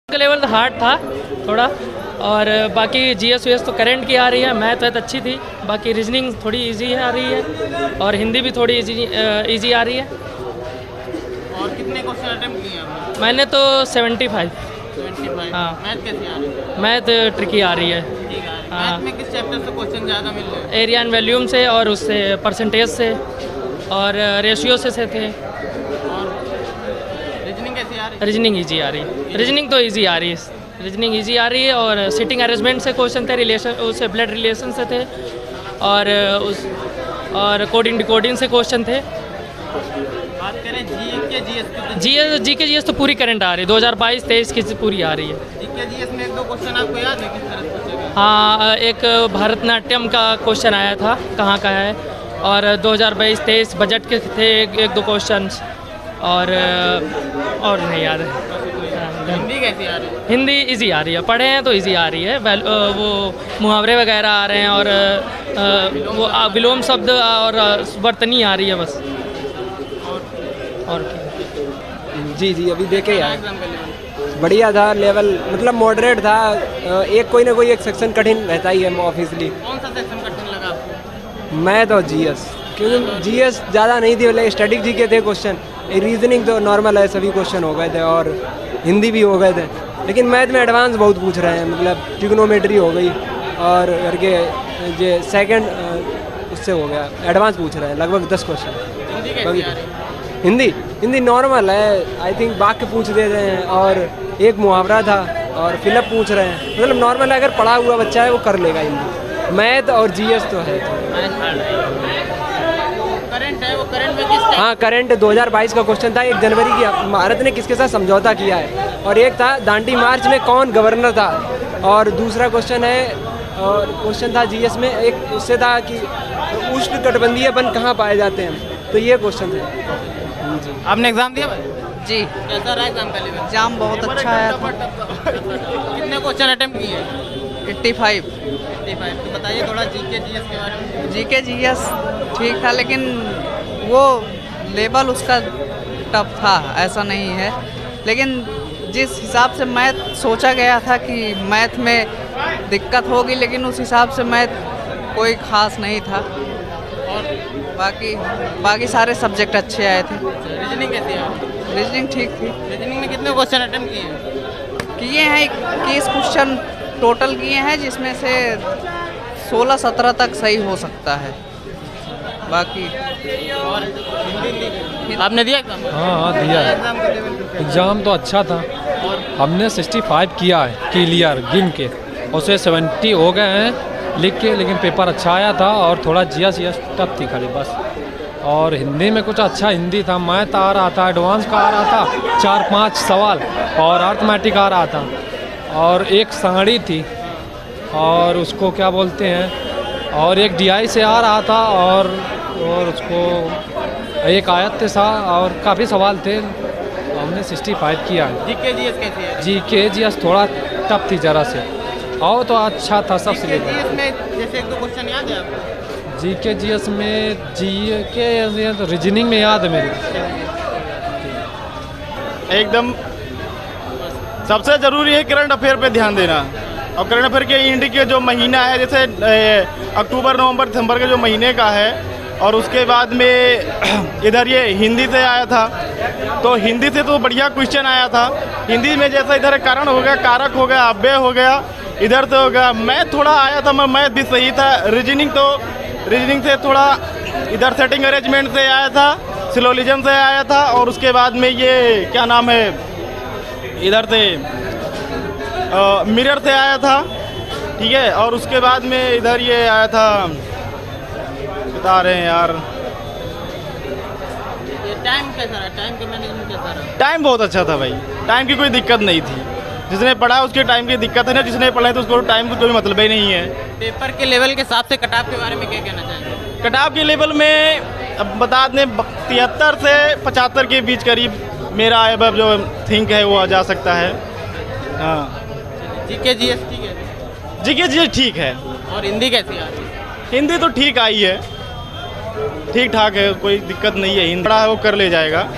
का लेवल तो हार्ड था थोड़ा, और बाकी जीएस वीएस तो करंट की आ रही है। मैथ वैथ अच्छी थी, बाकी रीजनिंग थोड़ी इजी आ रही है, और हिंदी भी थोड़ी इजी आ रही है। और कितने क्वेश्चन अटेम्प्ट किए आपने? मैंने तो 75। 25। हाँ। मैथ कैसी आ रही है? मैथ ट्रिकी आ रही है। ठीक है। हाँ। मैथ में किस चैप्टर से क्वेश्चन ज़्यादा मिल रहे हैं? एरिया एंड वैल्यूम से, और उससे परसेंटेज से, और रेशियो से थे। और रीजनिंग कैसी आ रही है? रीजनिंग इजी आ रही है। रीजनिंग तो इजी आ रही है। रीजनिंग इजी आ रही है, और सिटिंग अरेंजमेंट से क्वेश्चन थे, रिलेशन उससे ब्लड रिलेशन से थे, और कोडिंग डिकोडिंग से क्वेश्चन थे। बात करें जी के जीएस तो पूरी करंट आ रही है, 2022-23 की पूरी आ रही है। जीके जीएस में एक दो क्वेश्चन आपको याद है किस तरह से पूछे गए? हाँ, एक भरतनाट्यम का क्वेश्चन आया था, कहाँ का है, और 2022-23 बजट के थे एक दो क्वेश्चन, और नहीं याद है। हिंदी कैसी आ रही है? हिंदी इजी आ रही है, पढ़े हैं तो इजी आ रही है। वो मुहावरे वगैरह आ रहे हैं, और वो विलोम शब्द और वर्तनी आ रही है बस। और जी अभी देखे यार, एग्जाम का लेवल बढ़िया था लेवल, मतलब मॉडरेट था। एक कोई ना कोई एक सेक्शन कठिन रहता ही है ऑब्वियसली। कौन सा सेक्शन कठिन लगा आपको? मैथ और जीएस, क्योंकि जीएस ज़्यादा नहीं थी, मतलब स्टैटिक जी के थे क्वेश्चन। रीजनिंग तो नॉर्मल है, सभी क्वेश्चन हो गए थे, और हिंदी भी हो गए थे। लेकिन मैथ में एडवांस बहुत पूछ रहे हैं, मतलब ट्रिग्नोमेट्री हो गई, और करके जो सेकंड उससे हो गया, एडवांस पूछ रहे हैं लगभग 10 क्वेश्चन। हिंदी कैसी आ रही है? हिंदी नॉर्मल है, आई थिंक वाक्य पूछ देते हैं, और एक मुहावरा था, और फिलअप पूछ रहे हैं, मतलब नॉर्मल है। अगर पढ़ा हुआ बच्चा है वो कर लेगा हिंदी। मैथ और जीएस तो है। करंट है, वो करंट में किस हाँ, करंट 2022 का क्वेश्चन था, 1 जनवरी की भारत ने किसके साथ समझौता किया है, और एक था दांडी मार्च में कौन गवर्नर था, और दूसरा क्वेश्चन है, और क्वेश्चन था जीएस में एक उससे था कि उष्ण कटिबंधीय वन कहाँ पाए जाते हैं, तो ये क्वेश्चन थे। आपने एग्जाम दिया भाई? जी, कैसा रहा एग्जाम का लेवल? एग्जाम बहुत अच्छा आया था। कितने क्वेश्चन अटेम्प्ट किए? 85। 85। तो बताइए थोड़ा जीके जीएस के बारे में। जीके जीएस ठीक था, लेकिन वो लेवल उसका टफ था, ऐसा नहीं है। लेकिन जिस हिसाब से मैथ सोचा गया था कि मैथ में दिक्कत होगी, लेकिन उस हिसाब से मैथ कोई ख़ास नहीं था, और बाकी सारे सब्जेक्ट अच्छे आए थे। रीजनिंग कैसी है? रीजनिंग ठीक थी। रीजनिंग में कितने क्वेश्चन अटेम्प्ट किए? हैं 21 क्वेश्चन टोटल किए हैं, जिसमें से 16-17 तक सही हो सकता है। बाकी और हिंदी आपने दिया एग्जाम? हाँ दिया है। एग्जाम का लेवल एग्ज़ाम तो अच्छा था, हमने 65 किया है क्लियर गिन के, उससे 70 हो गए हैं लिख के, लेकिन पेपर अच्छा आया था, और थोड़ा जीएस टफ थी खाली बस। और हिंदी में कुछ अच्छा हिंदी था, मैथ आ रहा था, एडवांस का आ रहा था 4-5 सवाल, और अर्थमेटिक आ रहा था, और एक साड़ी थी, और उसको क्या बोलते हैं, और एक डीआई से आ रहा था, और उसको एक आयत थे और काफ़ी सवाल थे। हमने 65 किया है। जीके जीएस कैसी है? जीके जीएस थोड़ा टफ थी ज़रा से, और तो अच्छा था सबसे जीके लेकर। जीएस में जैसे एक दो क्वेश्चन याद है आपको? जीके जीएस में जीके तो रीजनिंग में याद है मेरे। एकदम सबसे ज़रूरी है करंट अफेयर पे ध्यान देना, और करंट अफेयर के इंड के जो महीना है, जैसे अक्टूबर नवंबर दिसंबर के जो महीने का है, और उसके बाद में इधर ये हिंदी से आया था, तो हिंदी से तो बढ़िया क्वेश्चन आया था। हिंदी में जैसा इधर कारण हो गया, कारक हो गया, अव्यय हो गया, इधर से हो गया। मैथ थोड़ा आया था, मैथ भी सही था। रीजनिंग से थोड़ा इधर सेटिंग अरेंजमेंट से आया था, सिलोजिज्म से आया था, और उसके बाद में ये क्या नाम है, इधर से मिरर से आया था, ठीक है। और उसके बाद में इधर ये आया था, बता रहे हैं यार, ये टाइम कैसा रहा? टाइम के मैनेजमेंट कैसा रहा? टाइम बहुत अच्छा था भाई, टाइम की कोई दिक्कत नहीं थी। जिसने पढ़ा उसके टाइम की दिक्कत है ना, जिसने पढ़ा है तो उसको टाइम का कोई मतलब ही नहीं है। पेपर के लेवल के हिसाब से कटऑफ के बारे में क्या कहना चाहेंगे? कटऑफ के लेवल में अब बता दें 73 से 75 के बीच करीब मेरा अब जो थिंक है वो आ जा सकता है। हाँ, जीके जीएस ठीक है? जीके जीएस ठीक है। और हिंदी कैसी आ रही है? हिंदी तो ठीक आई है, ठीक ठाक है, कोई दिक्कत नहीं है। हिंदी पढ़ा है वो कर ले जाएगा।